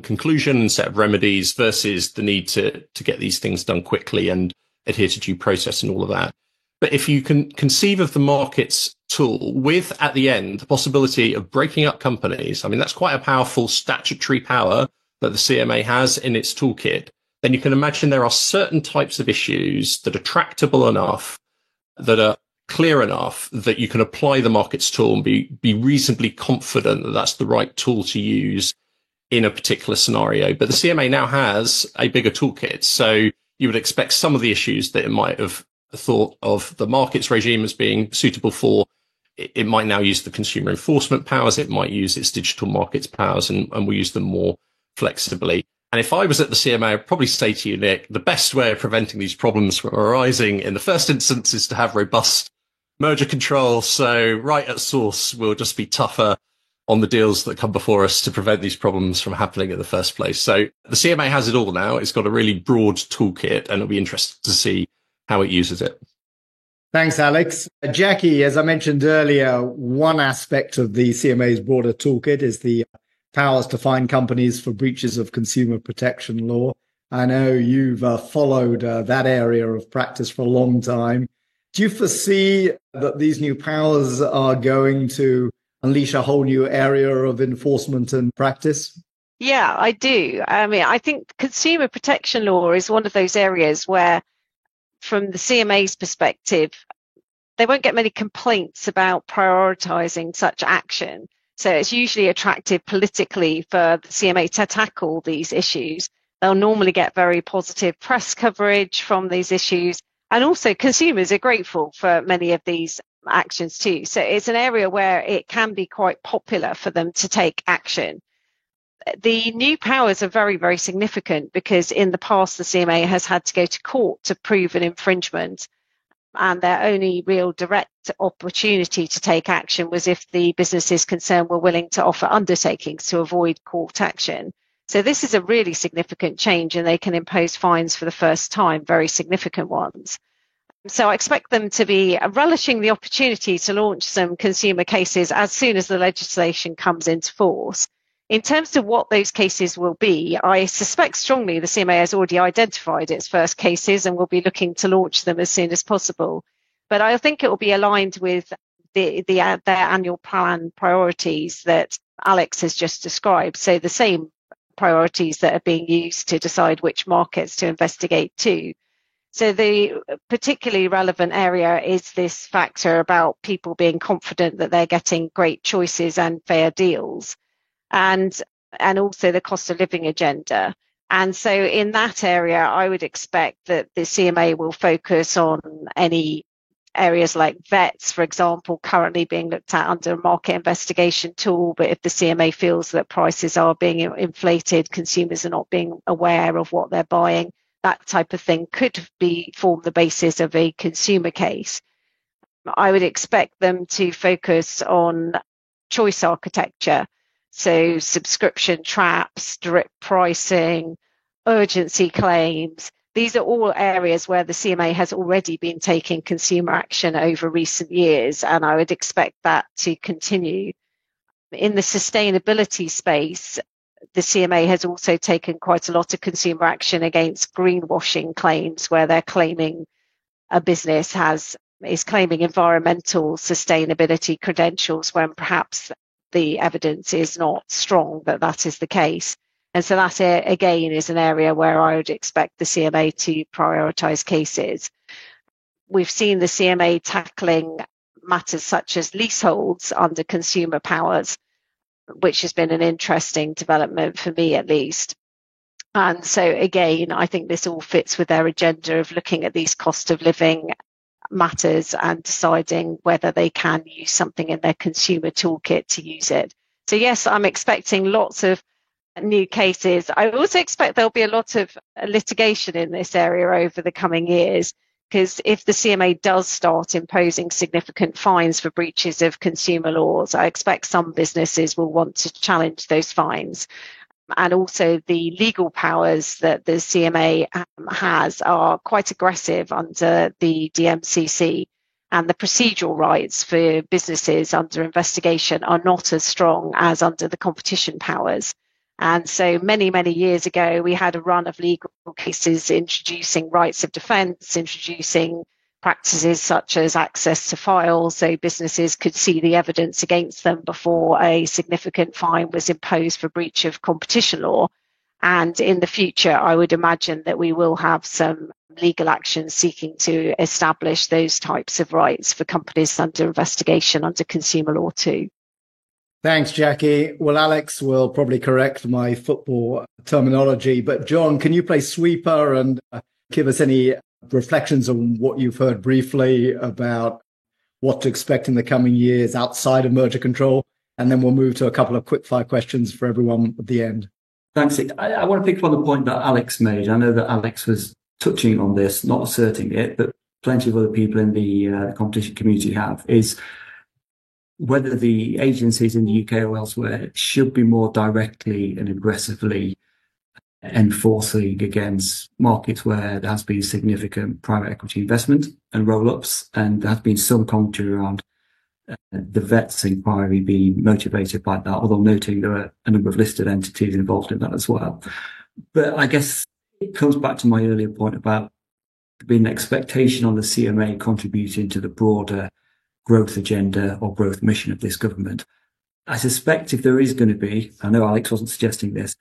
conclusion and set of remedies versus the need to get these things done quickly and adhere to due process and all of that. But if you can conceive of the markets tool with, at the end, the possibility of breaking up companies, I mean, that's quite a powerful statutory power that the CMA has in its toolkit, then you can imagine there are certain types of issues that are tractable enough, that are clear enough that you can apply the markets tool and be reasonably confident that that's the right tool to use in a particular scenario. But the CMA now has a bigger toolkit. So you would expect some of the issues that it might have thought of the markets regime as being suitable for it might now use the consumer enforcement powers. It might use its digital markets powers, and will use them more flexibly. And if I was at the CMA, I'd probably say to you, Nick, the best way of preventing these problems from arising in the first instance is to have robust merger control. So right at source, we'll just be tougher on the deals that come before us to prevent these problems from happening in the first place. So the CMA has it all now. It's got a really broad toolkit, and it'll be interesting to see how it uses it. Thanks, Alex. Jackie, as I mentioned earlier, one aspect of the CMA's broader toolkit is the powers to fine companies for breaches of consumer protection law. I know you've followed that area of practice for a long time. Do you foresee that these new powers are going to unleash a whole new area of enforcement and practice? Yeah, I do. I mean, I think consumer protection law is one of those areas where, from the CMA's perspective, they won't get many complaints about prioritising such action. So it's usually attractive politically for the CMA to tackle these issues. They'll normally get very positive press coverage from these issues. And also consumers are grateful for many of these actions too. So it's an area where it can be quite popular for them to take action. The new powers are very, very significant because in the past, the CMA has had to go to court to prove an infringement. And their only real direct opportunity to take action was if the businesses concerned were willing to offer undertakings to avoid court action. So this is a really significant change, and they can impose fines for the first time, very significant ones. So I expect them to be relishing the opportunity to launch some consumer cases as soon as the legislation comes into force. In terms of what those cases will be, I suspect strongly the CMA has already identified its first cases and will be looking to launch them as soon as possible. But I think it will be aligned with their annual plan priorities that Alex has just described. So the same priorities that are being used to decide which markets to investigate to. So the particularly relevant area is this factor about people being confident that they're getting great choices and fair deals. And also the cost of living agenda. And so in that area, I would expect that the CMA will focus on any areas like vets, for example, currently being looked at under a market investigation tool. But if the CMA feels that prices are being inflated, consumers are not being aware of what they're buying, that type of thing could form the basis of a consumer case. I would expect them to focus on choice architecture. So subscription traps, direct pricing, urgency claims. These are all areas where the CMA has already been taking consumer action over recent years, and I would expect that to continue. In the sustainability space, the CMA has also taken quite a lot of consumer action against greenwashing claims, where they're claiming a business is claiming environmental sustainability credentials when perhaps the evidence is not strong that that is the case. And so that, again, is an area where I would expect the CMA to prioritise cases. We've seen the CMA tackling matters such as leaseholds under consumer powers, which has been an interesting development for me, at least. And so, again, I think this all fits with their agenda of looking at these cost of living matters and deciding whether they can use something in their consumer toolkit to use it. So yes, I'm expecting lots of new cases. I also expect there'll be a lot of litigation in this area over the coming years, because if the CMA does start imposing significant fines for breaches of consumer laws, I expect some businesses will want to challenge those fines. And also the legal powers that the CMA has are quite aggressive under the DMCC, and the procedural rights for businesses under investigation are not as strong as under the competition powers. And so many, many years ago, we had a run of legal cases introducing rights of defence, introducing practices such as access to files, so businesses could see the evidence against them before a significant fine was imposed for breach of competition law. And in the future, I would imagine that we will have some legal actions seeking to establish those types of rights for companies under investigation under consumer law too. Thanks, Jackie. Well, Alex will probably correct my football terminology, but John, can you play sweeper and give us any reflections on what you've heard briefly about what to expect in the coming years outside of merger control. And then we'll move to a couple of quick-fire questions for everyone at the end. Thanks. I want to pick up on the point that Alex made. I know that Alex was touching on this, not asserting it, but plenty of other people in the competition community have, is whether the agencies in the UK or elsewhere should be more directly and aggressively enforcing against markets where there has been significant private equity investment and roll-ups, and there has been some commentary around the VETS inquiry being motivated by that, although noting there are a number of listed entities involved in that as well. But I guess it comes back to my earlier point about there being an expectation on the CMA contributing to the broader growth agenda or growth mission of this government. I suspect if there is going to be, I know Alex wasn't suggesting this,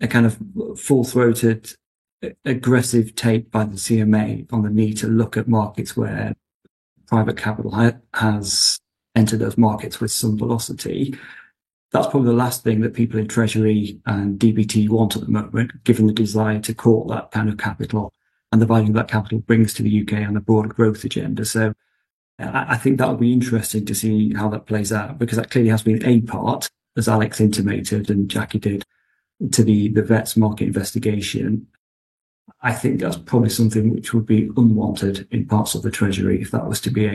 a kind of full-throated, aggressive take by the CMA on the need to look at markets where private capital has entered those markets with some velocity. That's probably the last thing that people in Treasury and DBT want at the moment, given the desire to court that kind of capital and the value that capital brings to the UK on the broader growth agenda. So I think that will be interesting to see how that plays out, because that clearly has been a part, as Alex intimated and Jackie did, to the VETS market investigation. I think that's probably something which would be unwanted in parts of the Treasury if that was to be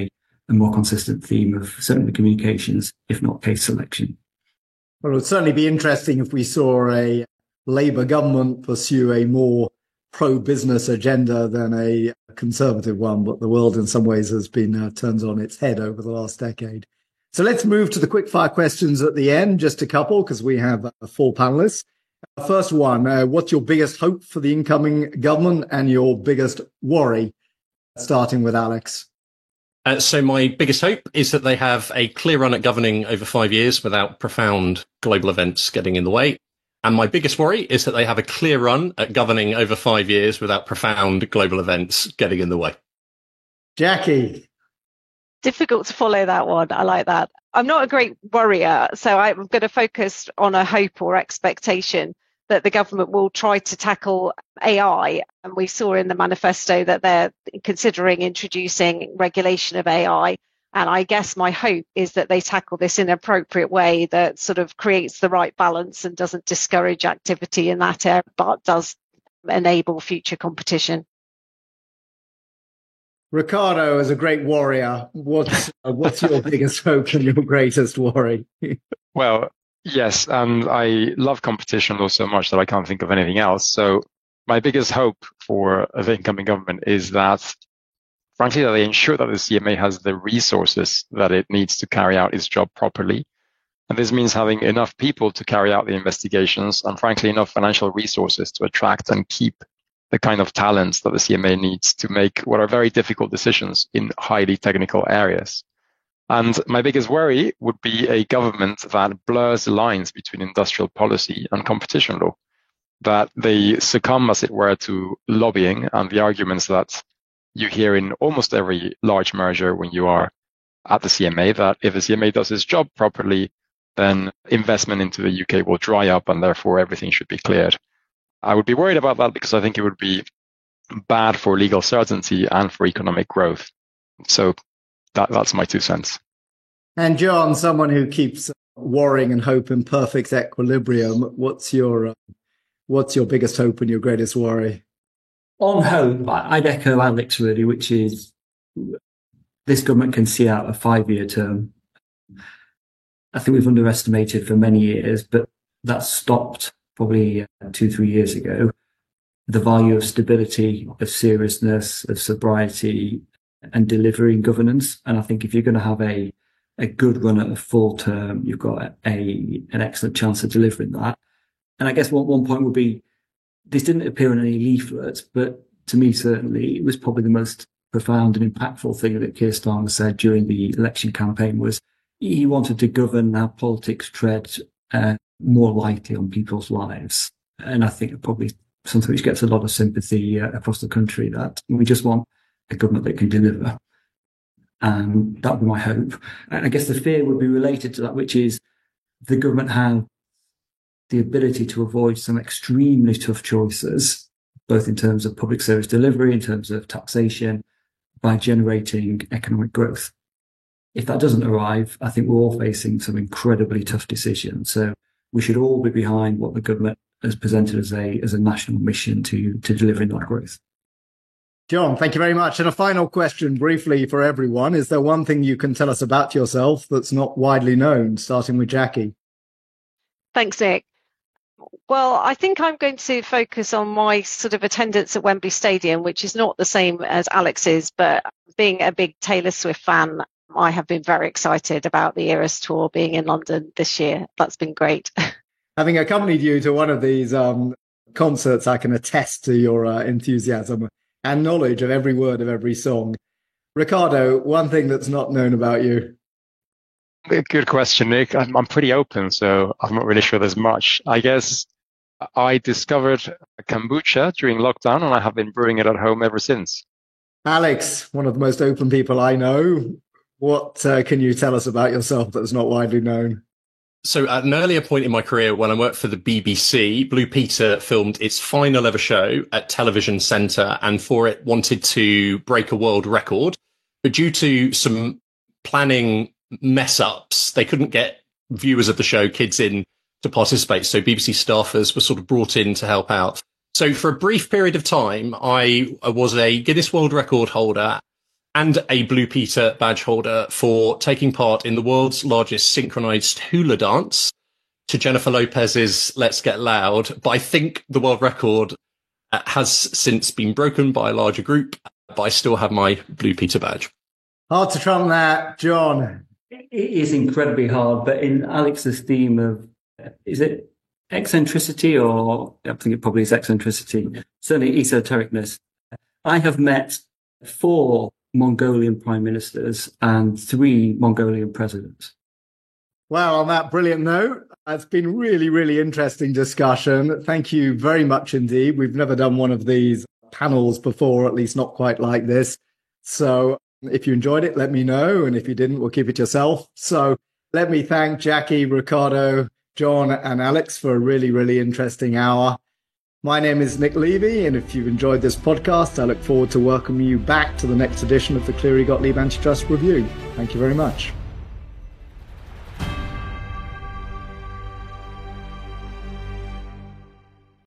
a more consistent theme of certainly communications, if not case selection. Well, it would certainly be interesting if we saw a Labour government pursue a more pro-business agenda than a conservative one, but the world in some ways has been turned on its head over the last decade. So let's move to the quick-fire questions at the end, just a couple, because we have 4 panelists. First one, what's your biggest hope for the incoming government and your biggest worry? Starting with Alex. So my biggest hope is that they have a clear run at governing over 5 years without profound global events getting in the way. And my biggest worry is that they have a clear run at governing over 5 years without profound global events getting in the way. Jackie. Difficult to follow that one. I like that. I'm not a great worrier, so I'm going to focus on a hope or expectation that the government will try to tackle AI. And we saw in the manifesto that they're considering introducing regulation of AI. And I guess my hope is that they tackle this in an appropriate way that sort of creates the right balance and doesn't discourage activity in that area, but does enable future competition. Ricardo, as a great warrior, what's your biggest hope and your greatest worry? Well, yes, and I love competition law so much that I can't think of anything else. So my biggest hope for the incoming government is that, frankly, that they ensure that the CMA has the resources that it needs to carry out its job properly. And this means having enough people to carry out the investigations and, frankly, enough financial resources to attract and keep the kind of talents that the CMA needs to make what are very difficult decisions in highly technical areas. And my biggest worry would be a government that blurs the lines between industrial policy and competition law, that they succumb, as it were, to lobbying and the arguments that you hear in almost every large merger when you are at the CMA, that if the CMA does its job properly, then investment into the UK will dry up and therefore everything should be cleared. I would be worried about that because I think it would be bad for legal certainty and for economic growth. So that's my 2 cents. And John, someone who keeps worrying and hope in perfect equilibrium, what's your biggest hope and your greatest worry? On hope, I'd echo Alex really, which is this government can see out a 5-year term. I think we've underestimated for many years, but that stopped probably 2-3 years ago, the value of stability, of seriousness, of sobriety and delivering governance. And I think if you're going to have a good run at a full term, you've got an excellent chance of delivering that. And I guess one point would be, this didn't appear in any leaflets, but to me, certainly, it was probably the most profound and impactful thing that Keir Starmer said during the election campaign was he wanted to govern how politics tread more lightly on people's lives. And I think probably something which gets a lot of sympathy across the country, that we just want a government that can deliver. And that would be my hope. And I guess the fear would be related to that, which is the government have the ability to avoid some extremely tough choices, both in terms of public service delivery, in terms of taxation, by generating economic growth. If that doesn't arrive, I think we're all facing some incredibly tough decisions. So we should all be behind what the government has presented as a national mission to delivering that growth. John, thank you very much. And a final question briefly for everyone. Is there one thing you can tell us about yourself that's not widely known, starting with Jackie? Thanks, Nick. Well, I think I'm going to focus on my sort of attendance at Wembley Stadium, which is not the same as Alex's, but being a big Taylor Swift fan, I have been very excited about the Eras Tour being in London this year. That's been great. Having accompanied you to one of these concerts, I can attest to your enthusiasm and knowledge of every word of every song. Ricardo, one thing that's not known about you. Good question, Nick. I'm pretty open, so I'm not really sure there's much. I guess I discovered kombucha during lockdown, and I have been brewing it at home ever since. Alex, one of the most open people I know. What can you tell us about yourself that's not widely known? So at an earlier point in my career, when I worked for the BBC, Blue Peter filmed its final ever show at Television Centre, and for it wanted to break a world record. But due to some planning mess ups, they couldn't get viewers of the show, kids in, to participate. So BBC staffers were sort of brought in to help out. So for a brief period of time, I was a Guinness World Record holder and a Blue Peter badge holder for taking part in the world's largest synchronized hula dance to Jennifer Lopez's Let's Get Loud. But I think the world record has since been broken by a larger group, but I still have my Blue Peter badge. Hard to trump that, John. It is incredibly hard, but in Alex's theme of, is it eccentricity, or I think it probably is eccentricity, certainly esotericness. I have met 4 Mongolian prime ministers and 3 Mongolian presidents. Well, on that brilliant note, it's been really, really interesting discussion. Thank you very much indeed. We've never done one of these panels before, at least not quite like this. So if you enjoyed it, let me know. And if you didn't, we'll keep it yourself. So let me thank Jackie, Ricardo, John, and Alex for a really, really interesting hour. My name is Nick Levy, and if you've enjoyed this podcast, I look forward to welcoming you back to the next edition of the Cleary Gottlieb Antitrust Review. Thank you very much.